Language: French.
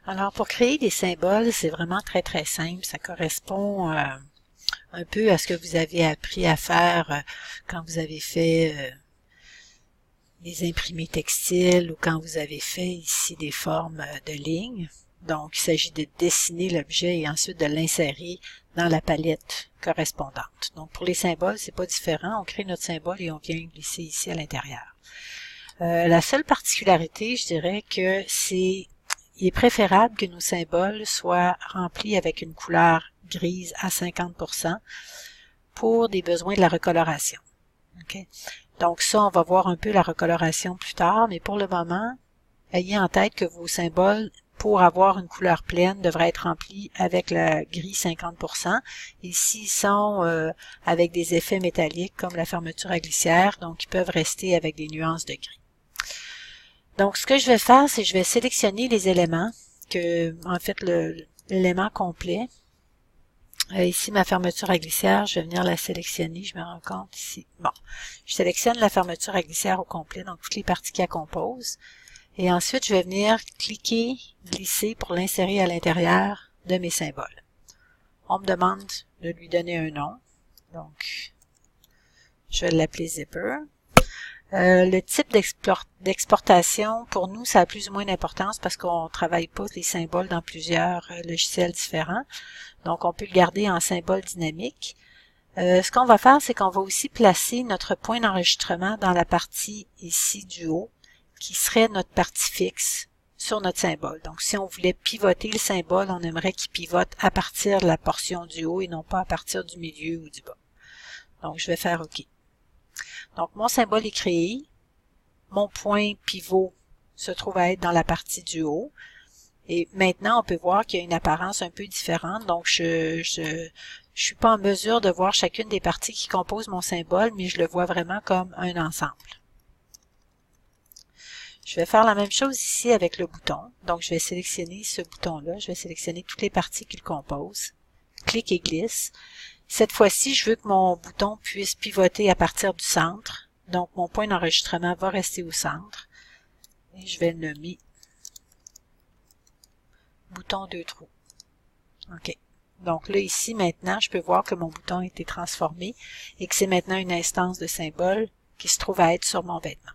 Alors, pour créer des symboles, c'est vraiment très simple. Ça correspond un peu à ce que vous avez appris à faire quand vous avez fait des imprimés textiles ou quand vous avez fait ici des formes de lignes. Donc, il s'agit de dessiner l'objet et ensuite de l'insérer dans la palette correspondante. Donc, pour les symboles, c'est pas différent. On crée notre symbole et on vient glisser ici à l'intérieur. La seule particularité, je dirais que il est préférable que nos symboles soient remplis avec une couleur grise à 50% pour des besoins de la recoloration. Okay? Donc ça, on va voir un peu la recoloration plus tard, mais pour le moment, ayez en tête que vos symboles, pour avoir une couleur pleine, devraient être remplis avec le gris 50%. Et s'ils sont avec des effets métalliques comme la fermeture à glissière, donc ils peuvent rester avec des nuances de gris. Donc, ce que je vais faire, c'est que je vais sélectionner les éléments, en fait, l'élément complet. Ici, ma fermeture à glissière, je vais venir la sélectionner. Je me rends compte ici. Bon, je sélectionne la fermeture à glissière au complet, donc toutes les parties qui la composent. Et ensuite, je vais venir cliquer, glisser pour l'insérer à l'intérieur de mes symboles. On me demande de lui donner un nom. Donc, je vais l'appeler Zipper. Le type d'exportation, pour nous, ça a plus ou moins d'importance parce qu'on travaille pas les symboles dans plusieurs logiciels différents. Donc, on peut le garder en symbole dynamique. Ce qu'on va faire, c'est qu'on va aussi placer notre point d'enregistrement dans la partie ici du haut, qui serait notre partie fixe sur notre symbole. Donc, si on voulait pivoter le symbole, on aimerait qu'il pivote à partir de la portion du haut et non pas à partir du milieu ou du bas. Donc, je vais faire OK. Donc, mon symbole est créé. Mon point pivot se trouve à être dans la partie du haut. Et maintenant, on peut voir qu'il y a une apparence un peu différente. Donc, je suis pas en mesure de voir chacune des parties qui composent mon symbole, mais je le vois vraiment comme un ensemble. Je vais faire la même chose ici avec le bouton. Donc, je vais sélectionner ce bouton-là. Je vais sélectionner toutes les parties qui le composent. Clique et glisse. Cette fois-ci, je veux que mon bouton puisse pivoter à partir du centre. Donc, mon point d'enregistrement va rester au centre. Et je vais le nommer bouton 2 trous. OK. Donc là, ici, maintenant, je peux voir que mon bouton a été transformé et que c'est maintenant une instance de symbole qui se trouve à être sur mon vêtement.